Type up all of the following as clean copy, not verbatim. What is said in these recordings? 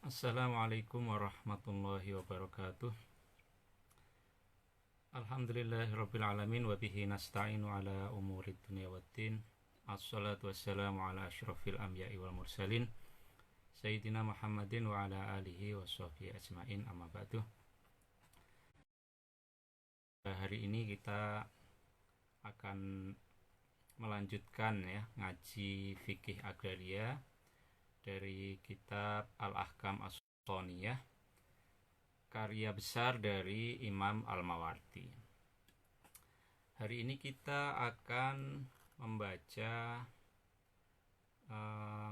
Assalamualaikum warahmatullahi wabarakatuh. Alhamdulillahirrabbilalamin. Wabihi nasta'inu ala umuri dunia waddin. Assalatu wassalamu ala ashrafil anbiya'i wal mursalin Sayyidina Muhammadin wa ala alihi wa sahbihi ajma'in, amma ba'du. Hari ini kita akan melanjutkan ngaji fikih agraria dari kitab Al-Ahkam As-Shoniyah, karya besar dari Imam Al-Mawardi. Hari ini kita akan membaca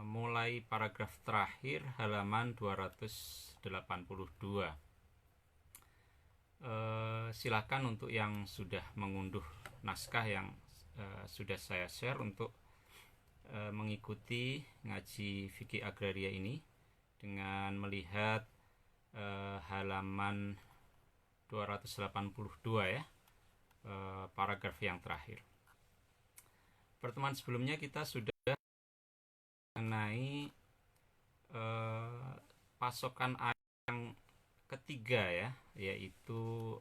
mulai paragraf terakhir halaman 282. Silakan untuk yang sudah mengunduh naskah yang sudah saya share untuk mengikuti ngaji fikih agraria ini dengan melihat halaman 282 paragraf yang terakhir. Pertemuan sebelumnya kita sudah mengenai pasokan air yang ketiga yaitu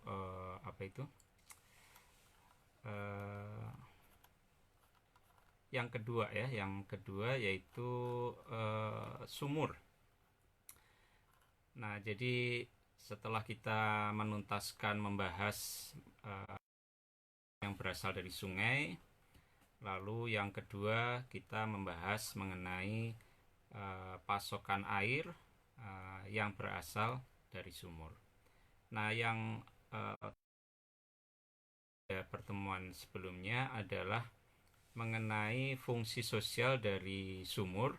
yang kedua yaitu sumur. Nah, jadi setelah kita menuntaskan membahas yang berasal dari sungai, lalu yang kedua kita membahas mengenai pasokan air yang berasal dari sumur. Nah, yang pertemuan sebelumnya adalah mengenai fungsi sosial dari sumur,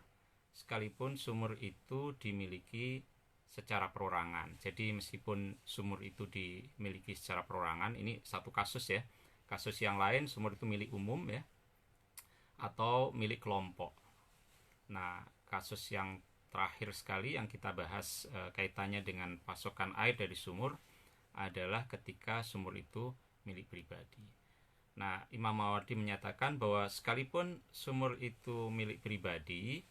sekalipun sumur itu dimiliki secara perorangan. Jadi meskipun sumur itu dimiliki secara perorangan, ini satu kasus ya. Kasus yang lain sumur itu milik umum atau milik kelompok. Nah, kasus yang terakhir sekali yang kita bahas kaitannya dengan pasokan air dari sumur adalah ketika sumur itu milik pribadi. Nah, Imam Mawardi menyatakan bahwa sekalipun sumur itu milik pribadi,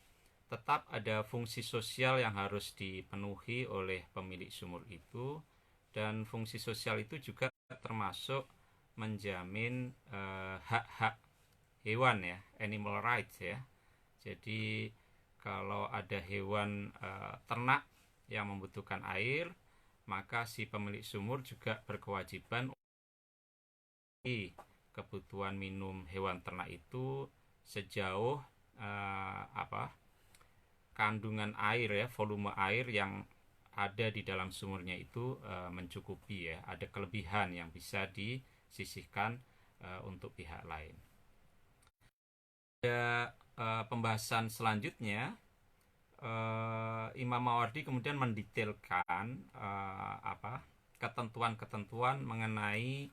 tetap ada fungsi sosial yang harus dipenuhi oleh pemilik sumur itu, dan fungsi sosial itu juga termasuk menjamin hak-hak hewan animal rights Jadi kalau ada hewan ternak yang membutuhkan air, maka si pemilik sumur juga berkewajiban kebutuhan minum hewan ternak itu sejauh kandungan air volume air yang ada di dalam sumurnya itu mencukupi ada kelebihan yang bisa disisihkan untuk pihak lain. Ada pembahasan selanjutnya, Imam Mawardi kemudian mendetailkan ketentuan-ketentuan mengenai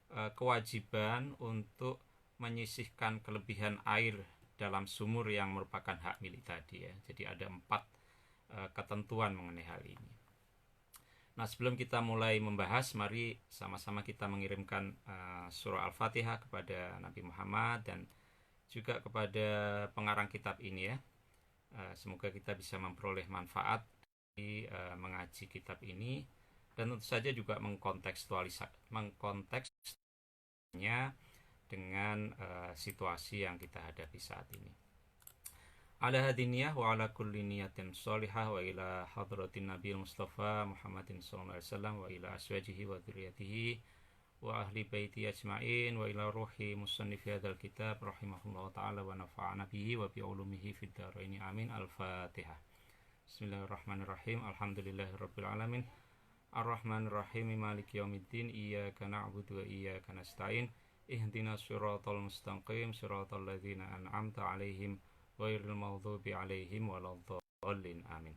kewajiban untuk menyisihkan kelebihan air dalam sumur yang merupakan hak milik tadi Jadi ada 4 ketentuan mengenai hal ini. Nah, sebelum kita mulai membahas, mari sama-sama kita mengirimkan surah Al-Fatihah kepada Nabi Muhammad dan juga kepada pengarang kitab ini Semoga kita bisa memperoleh manfaat di mengaji kitab ini, dan tentu saja juga mengkonteksnya dengan situasi yang kita hadapi saat ini. Ala hadiniyah wa ala kulli niyatin sholihah wa ila hadratin Nabi Mustafa Muhammadin sallallahu alaihi wasallam wa ila aswajihi wa dzurriyyatihi wa ahli baiti ajma'in wa ila ruhi musannifi hadzal kitab rahimahullahu taala wa nafa'ana bihi wa bi ulumihi fid dharain amin. Al-Fatihah. Bismillahirrahmanirrahim. Alhamdulillahirabbil alamin. Ar-Rahmanir-Rahim. Maliki yaumiddin. Iyyaka na'budu wa iyyaka nasta'in. Ihdinas siratal mustaqim. Siratal ladzina an'amta 'alaihim ghairil maghdubi 'alaihim waladdallin. Amin.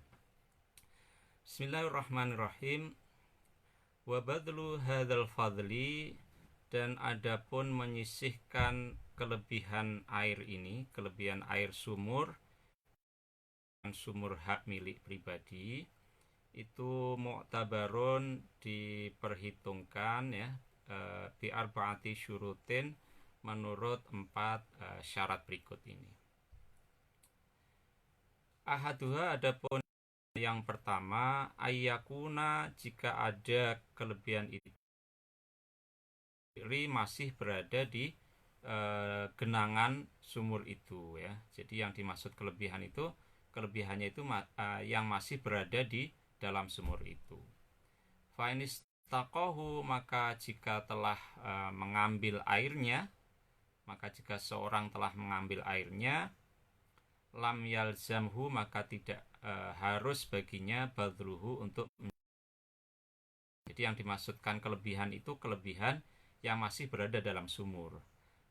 Bismillahirrahmanirrahim. Wa badlu hadzal fadli, dan adapun menyisihkan kelebihan air ini, kelebihan air sumur hak milik pribadi, itu mu'tabarun, diperhitungkan bi arba'ati syurutin, menurut 4 syarat berikut ini. Ahaduha, adapun Yang pertama, ayyakuna, jika ada kelebihan itu masih berada di genangan sumur itu ya. Jadi yang dimaksud kelebihan itu, kelebihannya itu yang masih berada di dalam sumur itu. Fainis takohu, maka jika telah mengambil airnya, maka jika seorang telah mengambil airnya, lam yalzamhu, maka tidak harus baginya badruhu, untuk. Jadi yang dimaksudkan kelebihan itu kelebihan yang masih berada dalam sumur.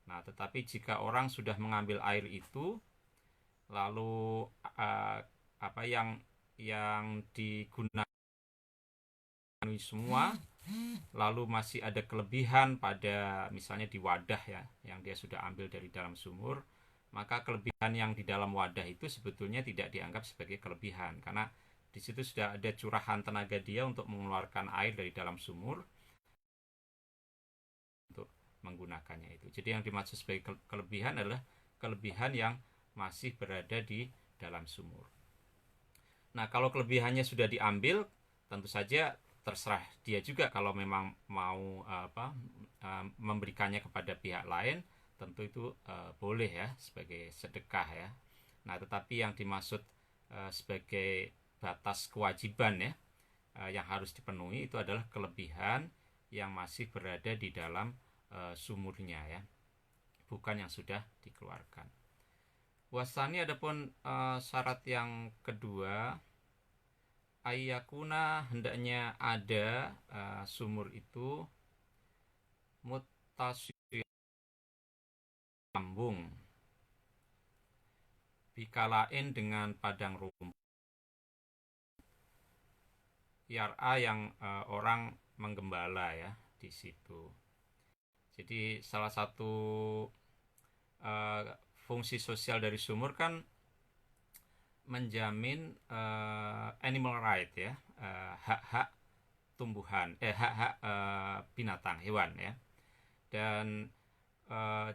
Nah, tetapi jika orang sudah mengambil air itu, lalu apa yang digunakan semua, lalu masih ada kelebihan pada misalnya di wadah ya, yang dia sudah ambil dari dalam sumur, maka kelebihan yang di dalam wadah itu sebetulnya tidak dianggap sebagai kelebihan, karena di situ sudah ada curahan tenaga dia untuk mengeluarkan air dari dalam sumur untuk menggunakannya itu. Jadi yang dimaksud sebagai kelebihan adalah kelebihan yang masih berada di dalam sumur. Nah, kalau kelebihannya sudah diambil, tentu saja terserah dia juga kalau memang mau memberikannya kepada pihak lain, tentu itu boleh ya sebagai sedekah ya. Nah, tetapi yang dimaksud sebagai batas kewajiban ya, yang harus dipenuhi itu adalah kelebihan yang masih berada di dalam sumurnya ya, bukan yang sudah dikeluarkan. Wasani, adapun syarat yang kedua, ayyakuna, hendaknya ada sumur itu mutasir, sambung, bikalain, dengan padang rumput, yar'a, yang orang menggembala ya di situ. Jadi salah satu fungsi sosial dari sumur kan menjamin animal right ya, hak-hak tumbuhan, hak-hak binatang, hewan ya. Dan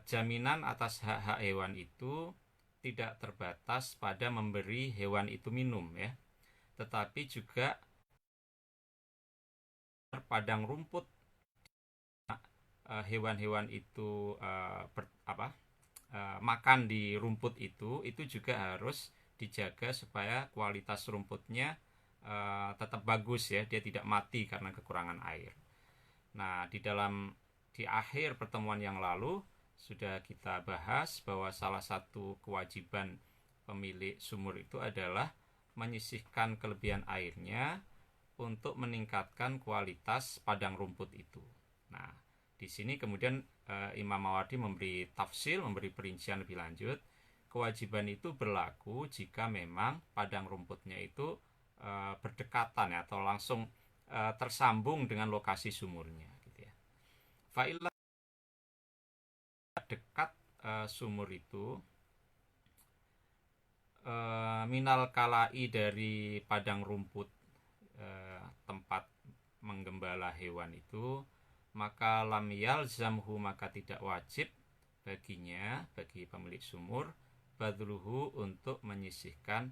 jaminan atas hak-hak hewan itu tidak terbatas pada memberi hewan itu minum ya, tetapi juga padang rumput hewan-hewan itu makan di rumput itu juga harus dijaga supaya kualitas rumputnya tetap bagus ya, dia tidak mati karena kekurangan air. Nah, di akhir pertemuan yang lalu sudah kita bahas bahwa salah satu kewajiban pemilik sumur itu adalah menyisihkan kelebihan airnya untuk meningkatkan kualitas padang rumput itu. Nah, di sini kemudian Imam Mawardi memberi tafsil, memberi perincian lebih lanjut. Kewajiban itu berlaku jika memang padang rumputnya itu berdekatan ya, atau langsung tersambung dengan lokasi sumurnya gitu ya. Fa'ila, dekat sumur itu, minal kalai, dari padang rumput tempat menggembala hewan itu, maka lam yalzamhu, maka tidak wajib baginya, bagi pemilik sumur, badluhu, untuk menyisihkan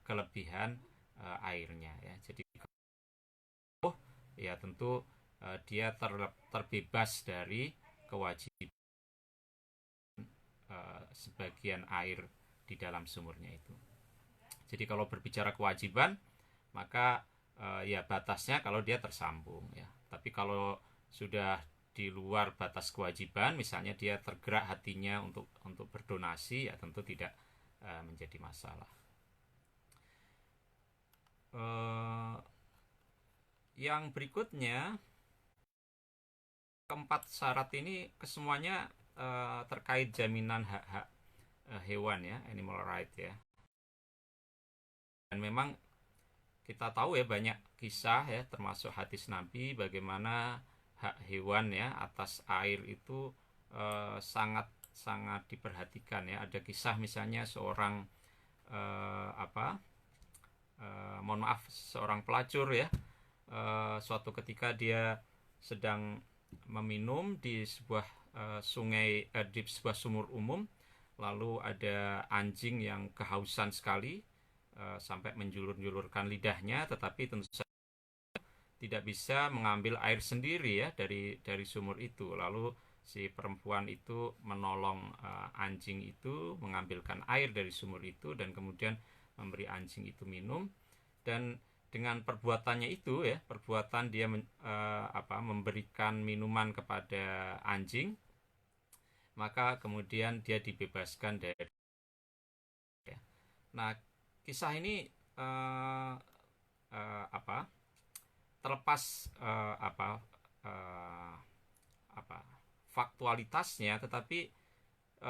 kelebihan airnya ya. Jadi ya tentu dia terbebas dari kewajiban sebagian air di dalam sumurnya itu. Jadi kalau berbicara kewajiban, maka ya batasnya kalau dia tersambung ya. Tapi kalau sudah di luar batas kewajiban, misalnya dia tergerak hatinya untuk berdonasi, ya tentu tidak menjadi masalah. Yang berikutnya, keempat syarat ini kesemuanya terkait jaminan hak-hak hewan ya, animal right ya. Dan memang kita tahu ya, banyak kisah ya, termasuk hadis Nabi, bagaimana hak hewan ya atas air itu sangat sangat diperhatikan ya. Ada kisah misalnya seorang mohon maaf, seorang pelacur ya, suatu ketika dia sedang meminum di sebuah sungai, di sebuah sumur umum, lalu ada anjing yang kehausan sekali, sampai menjulur-julurkan lidahnya, tetapi tentu saja tidak bisa mengambil air sendiri ya dari sumur itu. Lalu si perempuan itu menolong anjing itu mengambilkan air dari sumur itu dan kemudian memberi anjing itu minum. Dan dengan perbuatannya itu ya, perbuatan dia memberikan minuman kepada anjing, maka kemudian dia dibebaskan dari ya. Nah, kisah ini uh, terlepas uh, faktualitasnya, tetapi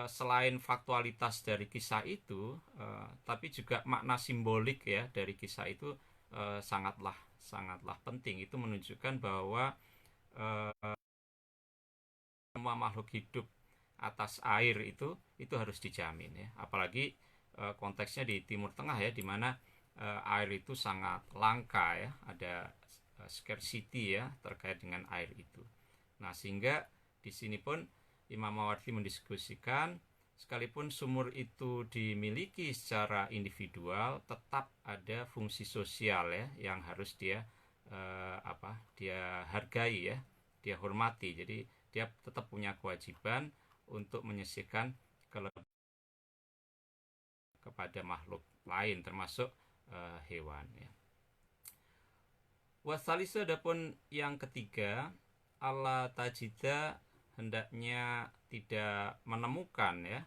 selain faktualitas dari kisah itu, tapi juga makna simbolik ya dari kisah itu sangatlah penting. Itu menunjukkan bahwa semua makhluk hidup atas air itu harus dijamin ya. Apalagi konteksnya di Timur Tengah ya, di mana air itu sangat langka ya, ada scarcity ya terkait dengan air itu. Nah, sehingga di sini pun Imam Mawardi mendiskusikan, sekalipun sumur itu dimiliki secara individual, tetap ada fungsi sosial ya yang harus dia dia hargai ya, dia hormati. Jadi dia tetap punya kewajiban untuk menyisihkan kepada makhluk lain, termasuk hewan ya. Wasalisa adapun yang ketiga, Allah tajida hendaknya tidak menemukan ya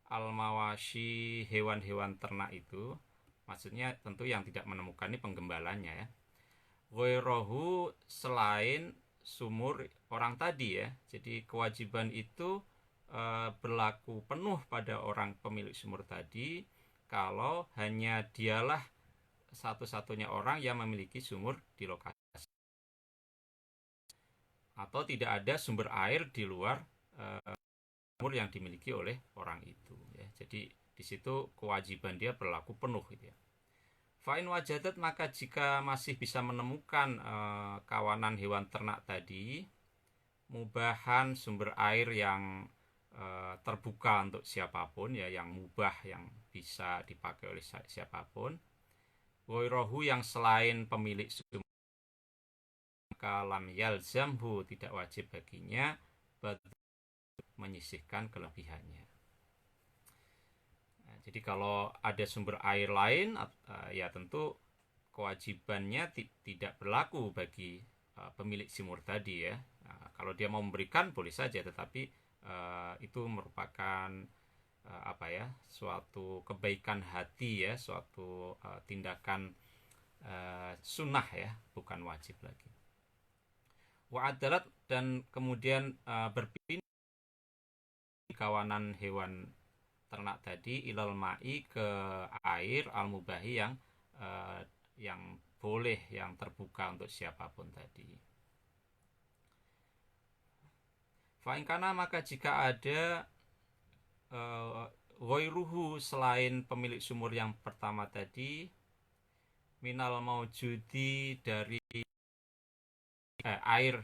al-mawashi, hewan-hewan ternak itu, maksudnya tentu yang tidak menemukan ini penggembalanya ya, ghairahu, selain sumur orang tadi ya. Jadi kewajiban itu berlaku penuh pada orang pemilik sumur tadi kalau hanya dialah satu-satunya orang yang memiliki sumur di lokasi, atau tidak ada sumber air di luar sumur yang dimiliki oleh orang itu ya. Jadi di situ kewajiban dia berlaku penuh gitu ya. Fa'in wajadat, maka jika masih bisa menemukan kawanan hewan ternak tadi, mubahan, sumber air yang terbuka untuk siapapun ya, yang mubah, yang bisa dipakai oleh siapapun, ghairahu, yang selain pemilik sumur, maka lam yalzamhu, tidak wajib baginya menyisihkan kelebihannya. Nah, jadi kalau ada sumber air lain ya tentu kewajibannya tidak berlaku bagi pemilik sumur tadi ya. Nah, kalau dia mau memberikan boleh saja, tetapi itu merupakan suatu kebaikan hati ya, suatu tindakan sunnah ya, bukan wajib lagi. Wa adalat, dan kemudian berpindah kawanan hewan ternak tadi ilal ma'i, ke air al mubahi, yang boleh, yang terbuka untuk siapapun tadi. Fa'ingkana, maka jika ada ghairuhu, selain pemilik sumur yang pertama tadi, minal maujudi, dari air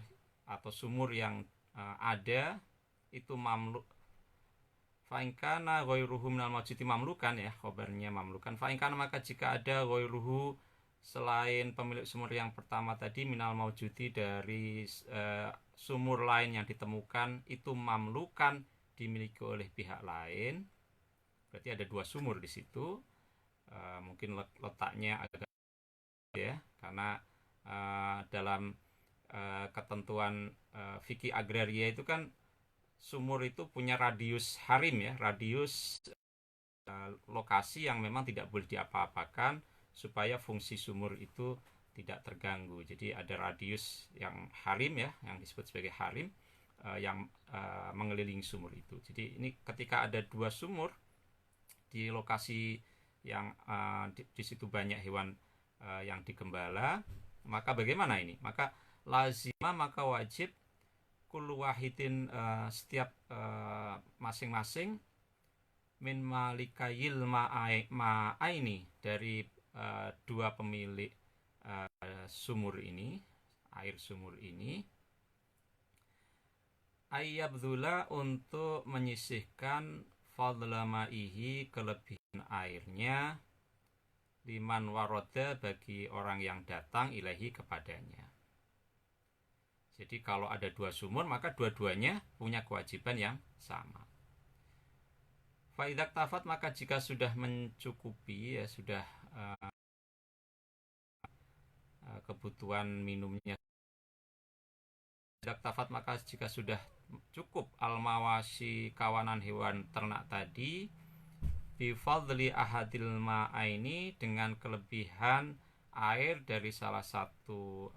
atau sumur yang ada itu mamluk. Fa'ingkana ghairuhu minal maujudi mamlukan ya, khobarnya mamlukan. Fa'ingkana, maka jika ada ghairuhu, selain pemilik sumur yang pertama tadi, minal maujudi, dari sumur lain yang ditemukan, itu mamlukan, dimiliki oleh pihak lain, berarti ada dua sumur di situ. Mungkin letaknya agak ya, karena dalam ketentuan fikih agraria itu kan sumur itu punya radius harim ya, radius lokasi yang memang tidak boleh diapa-apakan supaya fungsi sumur itu tidak terganggu. Jadi ada radius yang harim ya, yang disebut sebagai harim, yang mengelilingi sumur itu. Jadi ini ketika ada dua sumur di lokasi yang di situ banyak hewan yang digembala, maka bagaimana ini? Maka lazima, maka wajib, kullu wahidin, setiap masing-masing, min malikayil ma'aini, dari dua pemilik sumur ini, air sumur ini, ayyabdula, untuk menyisihkan fadla ma'ihi, kelebihan airnya, liman waroda bagi orang yang datang ilahi kepadanya. Jadi kalau ada dua sumur maka dua-duanya punya kewajiban yang sama. Faidak tafat maka jika sudah mencukupi ya sudah kebutuhan minumnya. Faidak tafat maka jika sudah cukup al-mawasi kawanan hewan ternak tadi bifadli ahadil ma'aini dengan kelebihan air dari salah satu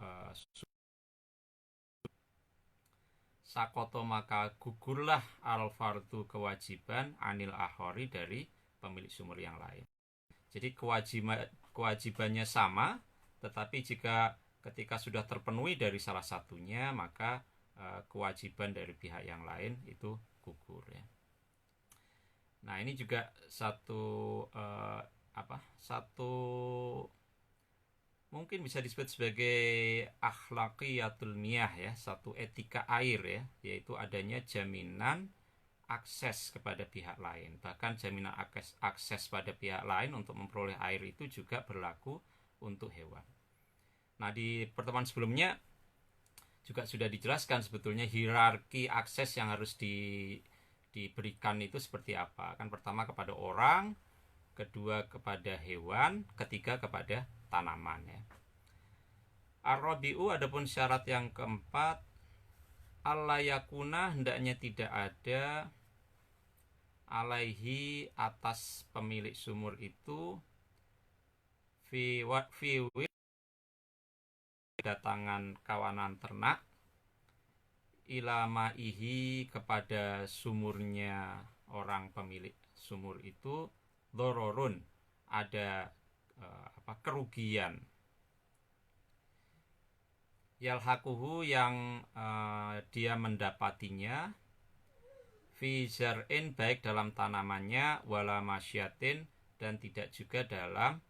sakoto maka gugurlah al-fardu kewajiban anil ahori dari pemilik sumur yang lain. Jadi kewajibannya sama, tetapi jika ketika sudah terpenuhi dari salah satunya maka kewajiban dari pihak yang lain itu gugur ya. Nah ini juga satu mungkin bisa disebut sebagai akhlaqiyatul miyah ya, satu etika air ya, yaitu adanya jaminan akses kepada pihak lain. Bahkan jaminan akses pada pihak lain untuk memperoleh air itu juga berlaku untuk hewan. Nah di pertemuan sebelumnya juga sudah dijelaskan sebetulnya hierarki akses yang harus diberikan itu seperti apa. Kan pertama kepada orang, kedua kepada hewan, ketiga kepada tanaman ya. Ar-rabi'u adapun syarat yang keempat, alla yakuna hendaknya tidak ada alaihi atas pemilik sumur itu fi kedatangan kawanan ternak ilamaihi kepada sumurnya orang pemilik sumur itu dororun ada kerugian yalhaquhu yang dia mendapatinya fi zar'in baik dalam tanamannya wala masyatin dan tidak juga dalam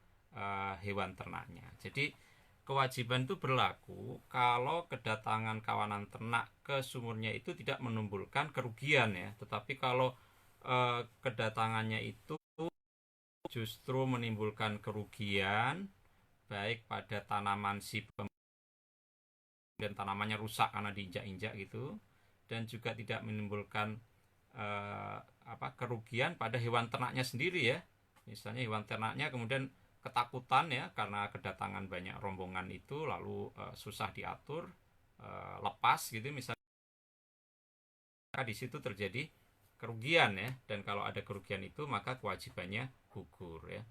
hewan ternaknya. Jadi kewajiban itu berlaku kalau kedatangan kawanan ternak ke sumurnya itu tidak menimbulkan kerugian ya, tetapi kalau kedatangannya itu justru menimbulkan kerugian baik pada tanaman si dan tanamannya rusak karena diinjak-injak gitu, dan juga tidak menimbulkan kerugian pada hewan ternaknya sendiri ya. Misalnya hewan ternaknya kemudian ketakutan ya karena kedatangan banyak rombongan itu lalu susah diatur, lepas gitu misalnya, maka di situ terjadi kerugian ya, dan kalau ada kerugian itu maka kewajibannya gugur ya.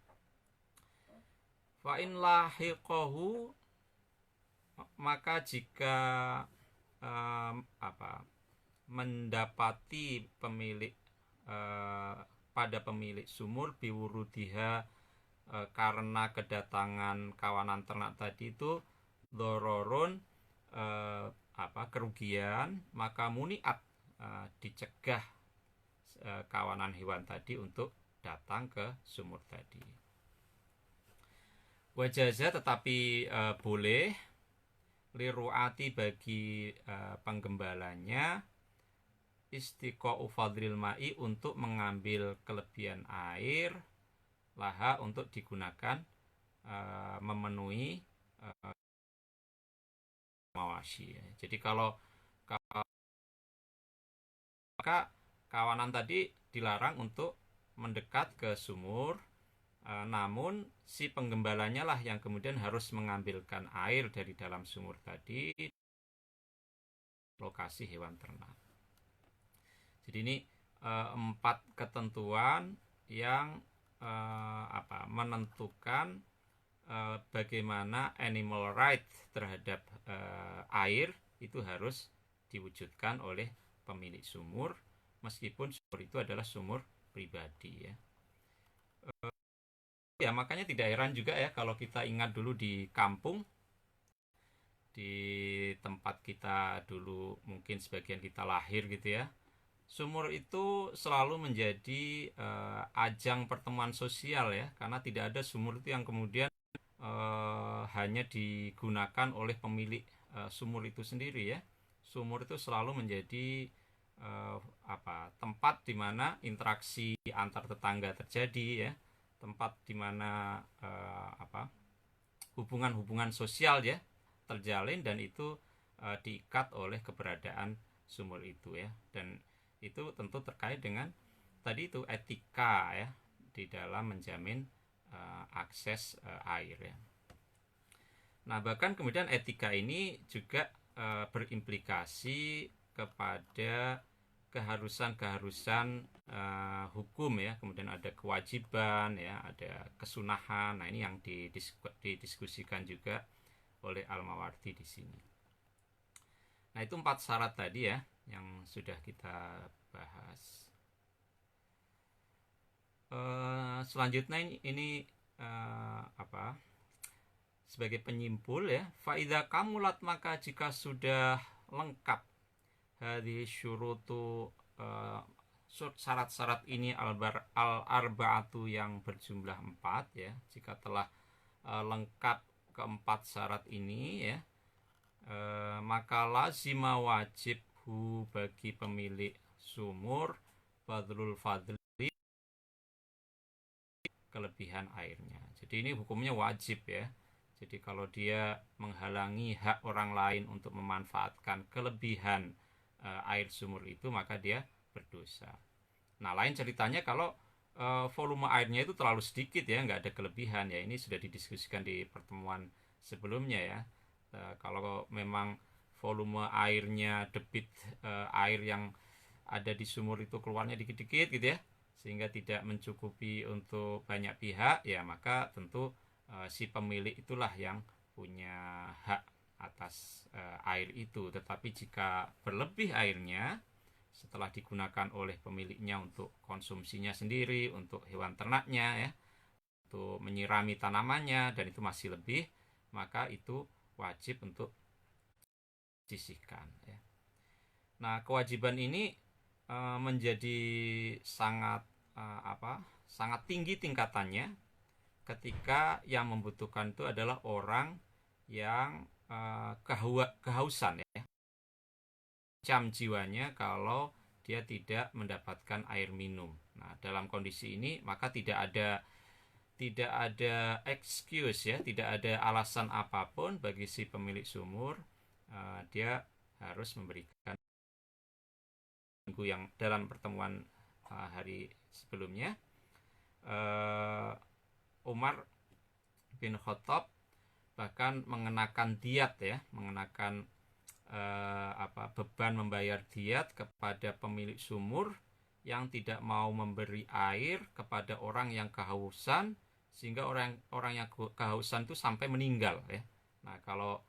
Fa in lahiqahu maka jika mendapati pemilik pada pemilik sumur biwurudiha karena kedatangan kawanan ternak tadi itu dororun kerugian maka muniat dicegah kawanan hewan tadi untuk datang ke sumur tadi. Wajaza tetapi boleh liruati bagi penggembalanya istiqa'u fadril ma'i untuk mengambil kelebihan air laha untuk digunakan memenuhi mawasi. Jadi kalau maka kawanan tadi dilarang untuk mendekat ke sumur, namun si penggembalanya lah yang kemudian harus mengambilkan air dari dalam sumur tadi lokasi hewan ternak. Jadi ini 4 ketentuan yang menentukan bagaimana animal right terhadap air itu harus diwujudkan oleh pemilik sumur, meskipun sumur itu adalah sumur pribadi ya. Ya makanya tidak heran juga ya kalau kita ingat dulu di kampung, di tempat kita dulu mungkin sebagian kita lahir gitu ya, sumur itu selalu menjadi ajang pertemuan sosial ya, karena tidak ada sumur itu yang kemudian hanya digunakan oleh pemilik sumur itu sendiri ya. Sumur itu selalu menjadi tempat di mana interaksi antar tetangga terjadi ya, tempat di mana hubungan-hubungan sosial ya terjalin, dan itu diikat oleh keberadaan sumur itu ya. Dan itu tentu terkait dengan tadi itu etika ya di dalam menjamin akses air ya. Nah, bahkan kemudian etika ini juga berimplikasi kepada keharusan hukum ya. Kemudian ada kewajiban ya, ada kesunahan. Nah, ini yang didiskusikan juga oleh Al-Mawardi di sini. Nah, itu 4 syarat tadi ya yang sudah kita bahas. Selanjutnya ini sebagai penyimpul ya, faida kamulat, maka jika sudah lengkap hadis syurutu syarat-syarat ini al-arba'atu yang berjumlah 4 ya, jika telah lengkap keempat syarat ini ya, maka lazima wajib bagi pemilik sumur badlul fadli, kelebihan airnya. Jadi ini hukumnya wajib ya. Jadi kalau dia menghalangi hak orang lain untuk memanfaatkan kelebihan air sumur itu, maka dia berdosa. Nah, lain ceritanya kalau volume airnya itu terlalu sedikit ya, nggak ada kelebihan ya. Ini sudah didiskusikan di pertemuan sebelumnya ya. Kalau memang volume airnya, debit air yang ada di sumur itu keluarnya dikit-dikit gitu ya, sehingga tidak mencukupi untuk banyak pihak ya, maka tentu si pemilik itulah yang punya hak atas air itu. Tetapi jika berlebih airnya setelah digunakan oleh pemiliknya untuk konsumsinya sendiri, untuk hewan ternaknya ya, untuk menyirami tanamannya, dan itu masih lebih, maka itu wajib untuk disisihkan ya. Nah, kewajiban ini menjadi sangat sangat tinggi tingkatannya ketika yang membutuhkan itu adalah orang yang kehausan ya, cam jiwanya kalau dia tidak mendapatkan air minum. Nah, dalam kondisi ini maka tidak ada excuse ya, tidak ada alasan apapun bagi si pemilik sumur, dia harus memberikan. Yang dalam pertemuan hari sebelumnya, Umar bin Khattab bahkan mengenakan diat ya, mengenakan beban membayar diat kepada pemilik sumur yang tidak mau memberi air kepada orang yang kehausan, sehingga orang yang kehausan itu sampai meninggal ya. Nah, kalau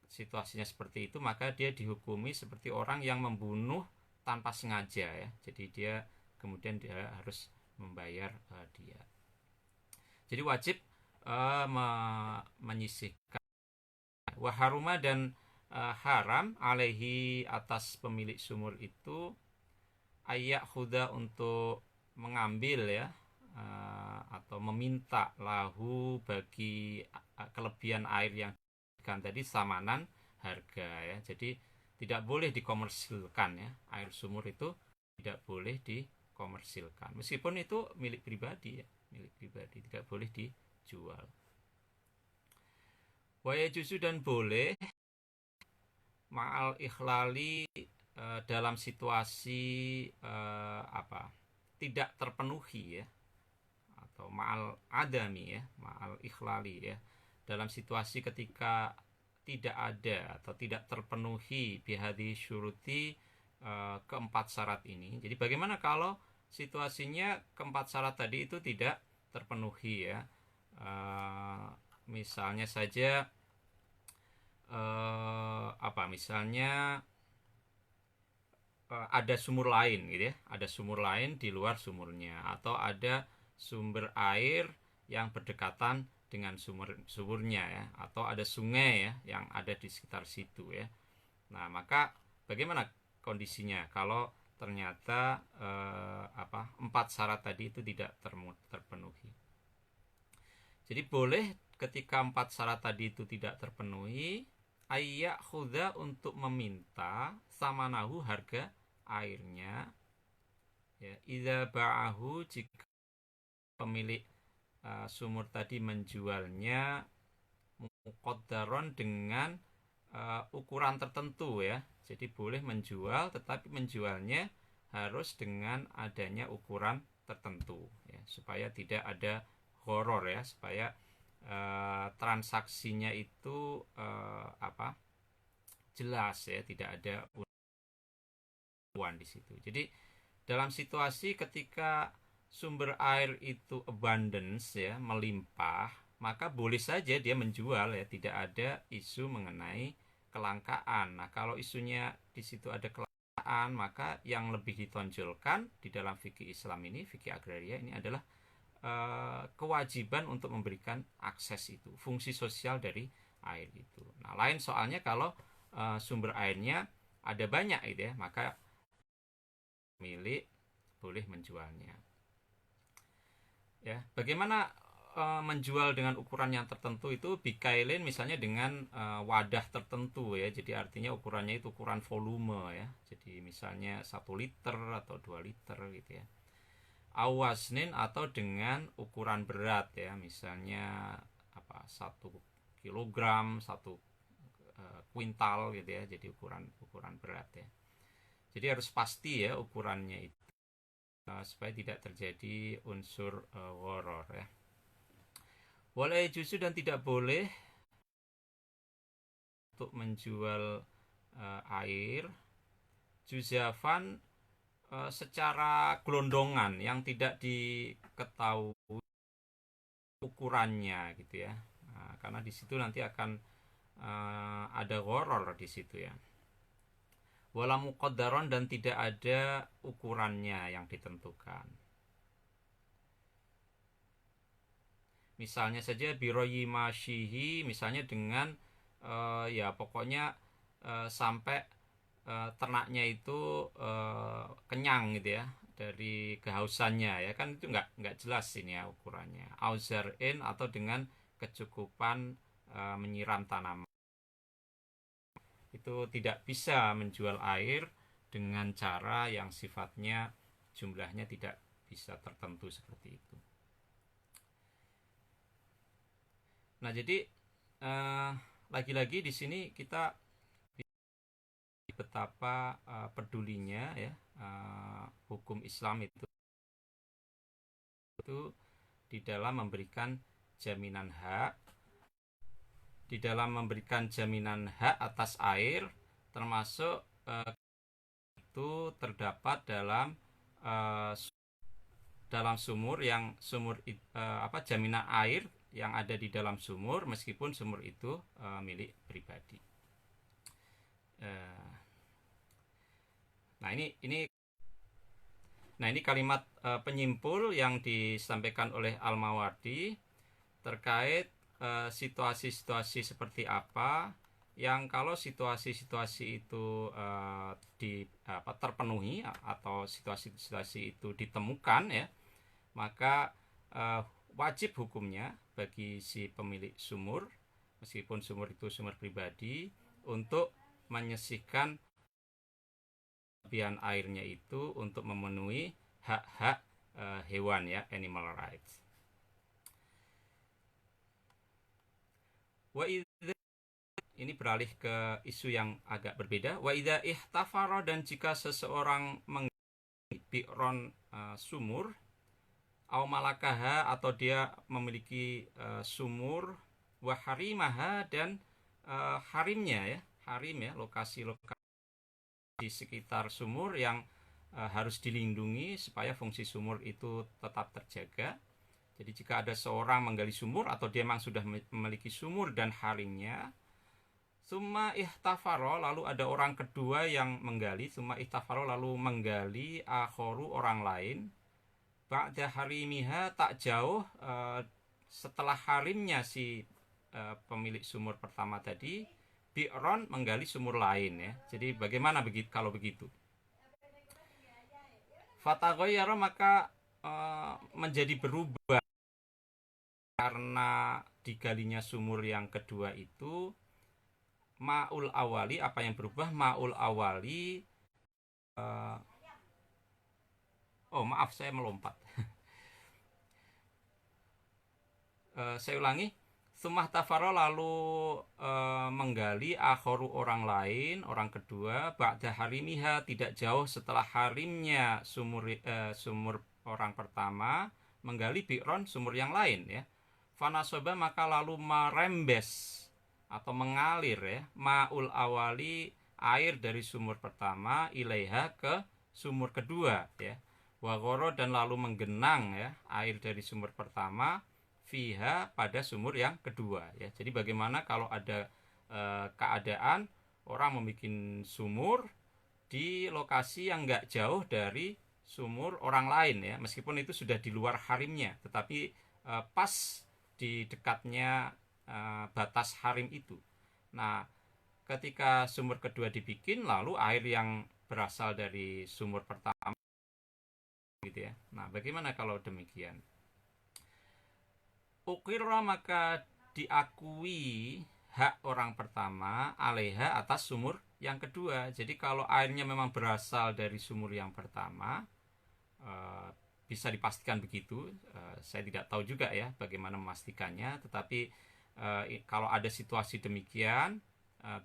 situasinya seperti itu, maka dia dihukumi seperti orang yang membunuh tanpa sengaja ya. Jadi dia kemudian dia harus membayar diat. Jadi wajib menyisihkan. Waharuma, dan haram alaihi, atas pemilik sumur itu, ayak huda, untuk mengambil ya, atau meminta lahu, bagi kelebihan air yang tadi, samanan, harga ya. Jadi tidak boleh dikomersilkan ya, air sumur itu tidak boleh dikomersilkan, meskipun itu milik pribadi ya, milik pribadi, tidak boleh dijual. Waya juzu, dan boleh ma'al ikhlali, dalam situasi tidak terpenuhi ya, atau ma'al adami ya, ma'al ikhlali ya, dalam situasi ketika tidak ada atau tidak terpenuhi bihadi syuruti, keempat syarat ini. Jadi bagaimana kalau situasinya keempat syarat tadi itu tidak terpenuhi ya? Misalnya saja misalnya ada sumur lain gitu ya, ada sumur lain di luar sumurnya, atau ada sumber air yang berdekatan dengan sumurnya ya, atau ada sungai ya yang ada di sekitar situ ya. Nah, maka bagaimana kondisinya kalau ternyata empat syarat tadi itu tidak terpenuhi? Jadi boleh ketika empat syarat tadi itu tidak terpenuhi, ayyak khuda, untuk meminta samanahu, harga airnya ya, idza ba'ahu, jika pemilik sumur tadi menjualnya muqaddaron dengan ukuran tertentu ya. Jadi boleh menjual, tetapi menjualnya harus dengan adanya ukuran tertentu ya, supaya tidak ada horor ya, supaya transaksinya itu jelas ya, tidak ada uang di situ. Jadi dalam situasi ketika sumber air itu abundance ya, melimpah, maka boleh saja dia menjual ya, tidak ada isu mengenai kelangkaan. Nah, kalau isunya di situ ada kelangkaan, maka yang lebih ditonjolkan di dalam fikih Islam ini, fikih agraria ini adalah kewajiban untuk memberikan akses itu, fungsi sosial dari air itu. Nah, lain soalnya kalau sumber airnya ada banyak gitu ya, maka milik boleh menjualnya. Ya, bagaimana menjual dengan ukuran yang tertentu itu bikailin misalnya dengan wadah tertentu ya, jadi artinya ukurannya itu ukuran volume ya, jadi misalnya 1 liter atau 2 liter gitu ya. Awasnin atau dengan ukuran berat ya, misalnya 1 kilogram, 1 kuintal gitu ya, jadi ukuran berat ya. Jadi harus pasti ya ukurannya itu supaya tidak terjadi unsur gharar ya. Boleh justru dan tidak boleh untuk menjual air juzafan secara gelondongan yang tidak diketahui ukurannya gitu ya. Nah, karena di situ nanti akan ada gharar di situ ya. Wala muqaddaron dan tidak ada ukurannya yang ditentukan. Misalnya saja biroyi masyihi, misalnya dengan ya pokoknya sampai ternaknya itu kenyang gitu ya dari kehausannya ya, kan itu nggak jelas ini ya ukurannya. Auzarin atau dengan kecukupan menyiram tanaman, itu tidak bisa menjual air dengan cara yang sifatnya jumlahnya tidak bisa tertentu seperti itu. Nah, jadi lagi-lagi di sini kita betapa pedulinya ya hukum Islam itu di dalam memberikan jaminan hak, di dalam memberikan jaminan hak atas air, termasuk itu terdapat dalam sumur yang jaminan air yang ada di dalam sumur meskipun sumur itu milik pribadi. Nah ini kalimat penyimpul yang disampaikan oleh Al-Mawardi terkait situasi-situasi seperti apa yang kalau situasi-situasi itu terpenuhi atau situasi-situasi itu ditemukan ya, maka wajib hukumnya bagi si pemilik sumur, meskipun sumur itu sumur pribadi, untuk menyisihkan kelebihan airnya itu untuk memenuhi hak-hak hewan ya, animal rights. Ini beralih ke isu yang agak berbeda. Wa idza ihtafara, dan jika seseorang mengbi'ron sumur, au malakaha atau dia memiliki sumur, wa harimaha dan harimnya ya, harim ya, lokasi-lokasi di sekitar sumur yang harus dilindungi supaya fungsi sumur itu tetap terjaga. Jadi jika ada seorang menggali sumur atau dia memang sudah memiliki sumur dan harimnya, summa ihtafaro, lalu ada orang kedua yang menggali, summa ihtafaro lalu menggali akhoru orang lain, ba'da harimiha, tak jauh setelah harimnya si pemilik sumur pertama tadi, bi'ron menggali sumur lain ya. Jadi bagaimana kalau begitu? Fatagoyara, maka menjadi berubah karena digalinya sumur yang kedua itu ma'ul awali. Apa yang berubah? Ma'ul awali maaf saya melompat. Saya ulangi, sumah tafaro lalu menggali akhoru orang lain, orang kedua, ba'da harimiha tidak jauh setelah harimnya sumur orang pertama, menggali bi'ron sumur yang lain ya. Fanasoba maka lalu merembes atau mengalir ya, ma'ul awali air dari sumur pertama ilaiha ke sumur kedua ya. Wagoro dan lalu menggenang ya air dari sumur pertama fiha pada sumur yang kedua ya. Jadi bagaimana kalau ada keadaan orang membuat sumur di lokasi yang nggak jauh dari sumur orang lain ya, meskipun itu sudah di luar harimnya, tetapi pas di dekatnya batas harim itu. Nah, ketika sumur kedua dibikin, lalu air yang berasal dari sumur pertama gitu ya. Nah, bagaimana kalau demikian? Ukirra maka diakui hak orang pertama alaiha atas sumur yang kedua. Jadi kalau airnya memang berasal dari sumur yang pertama, bisa dipastikan begitu. Saya tidak tahu juga ya bagaimana memastikannya, tetapi kalau ada situasi demikian,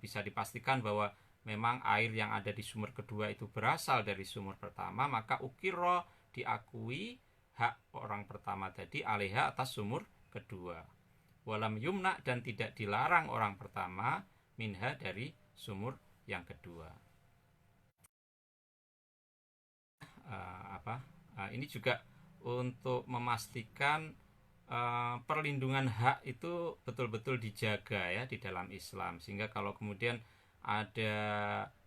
bisa dipastikan bahwa memang air yang ada di sumur kedua itu berasal dari sumur pertama, maka ukirro diakui hak orang pertama tadi alaiha atas sumur kedua. Walam yumna dan tidak dilarang orang pertama minha dari sumur yang kedua. Ini juga untuk memastikan perlindungan hak itu betul-betul dijaga ya di dalam Islam, sehingga kalau kemudian ada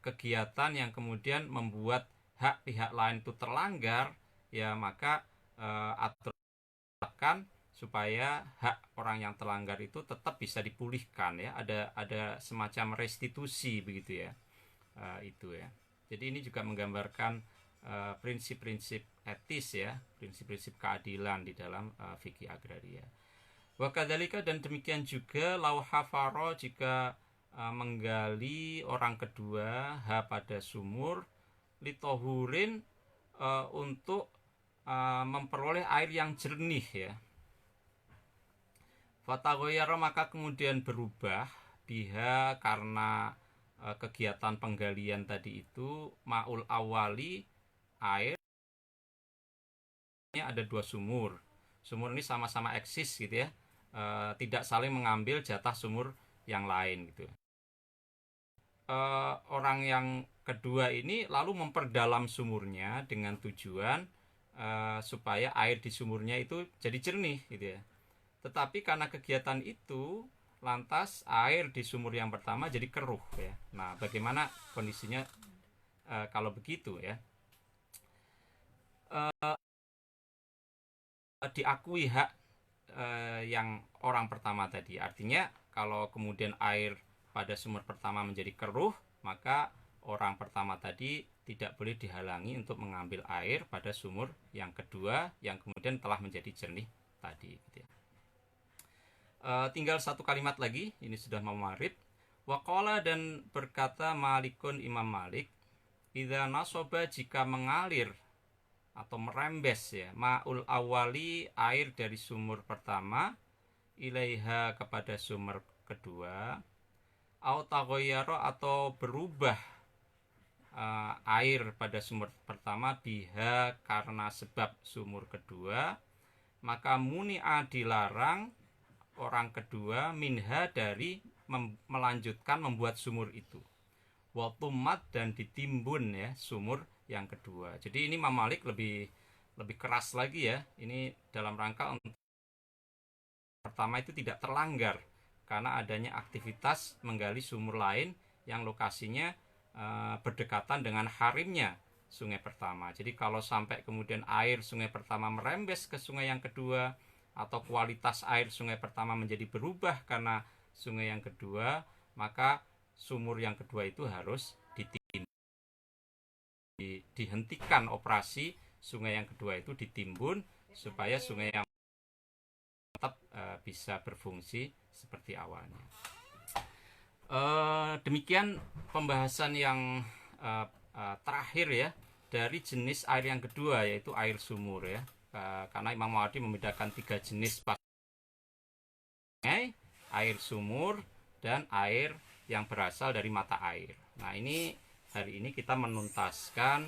kegiatan yang kemudian membuat hak pihak lain itu terlanggar, ya maka aturan supaya hak orang yang terlanggar itu tetap bisa dipulihkan ya, ada semacam restitusi begitu ya. Itu ya. Jadi ini juga menggambarkan prinsip-prinsip etis ya, prinsip-prinsip keadilan di dalam fikih agraria. Wakadzalika dan demikian juga lau hafaro jika menggali orang kedua pada sumur litohurin untuk memperoleh air yang jernih ya. Fatagoyaro maka kemudian berubah biha karena kegiatan penggalian tadi itu ma'ul awali air, ada dua sumur ini sama-sama eksis gitu ya, tidak saling mengambil jatah sumur yang lain gitu. Orang yang kedua ini lalu memperdalam sumurnya dengan tujuan supaya air di sumurnya itu jadi jernih gitu ya. Tetapi karena kegiatan itu lantas air di sumur yang pertama jadi keruh ya. Nah, bagaimana kondisinya kalau begitu ya? Diakui hak yang orang pertama tadi. Artinya kalau kemudian air pada sumur pertama menjadi keruh, maka orang pertama tadi tidak boleh dihalangi untuk mengambil air pada sumur yang kedua yang kemudian telah menjadi jernih tadi gitu ya. Tinggal satu kalimat lagi, ini sudah mau maghrib. Waqala dan berkata Malikun Imam Malik, idza nasoba jika mengalir atau merembes ya ma'ul awali air dari sumur pertama ilaiha kepada sumur kedua, au taghayyara atau berubah air pada sumur pertama biha karena sebab sumur kedua, maka muni'a dilarang orang kedua minha dari melanjutkan membuat sumur itu, watumat dan ditimbun ya sumur yang kedua. Jadi ini Imam Malik lebih keras lagi ya, ini dalam rangka untuk pertama itu tidak terlanggar karena adanya aktivitas menggali sumur lain yang lokasinya berdekatan dengan harimnya sungai pertama. Jadi kalau sampai kemudian air sungai pertama merembes ke sungai yang kedua, atau kualitas air sungai pertama menjadi berubah karena sungai yang kedua, maka sumur yang kedua itu harus dihentikan operasi sungai yang kedua itu, ditimbun supaya sungai yang tetap bisa berfungsi seperti awalnya. Demikian pembahasan yang terakhir ya dari jenis air yang kedua, yaitu air sumur ya. Karena Imam Mawardi membedakan 3 jenis air sumur dan air yang berasal dari mata air. Nah, ini hari ini kita menuntaskan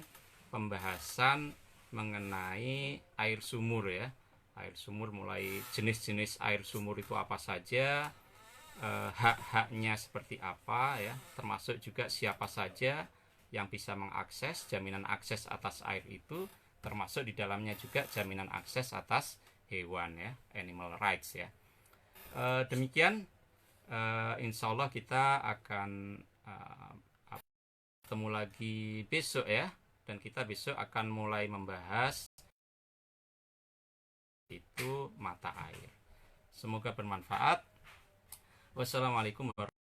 pembahasan mengenai air sumur ya. Air sumur, mulai jenis-jenis air sumur itu apa saja, hak-haknya seperti apa ya, termasuk juga siapa saja yang bisa mengakses, jaminan akses atas air itu, termasuk di dalamnya juga jaminan akses atas hewan ya, animal rights ya. Demikian, insya Allah kita akan ketemu lagi besok ya, dan kita besok akan mulai membahas itu mata air. Semoga bermanfaat. Wassalamualaikum warahmatullahi wabarakatuh.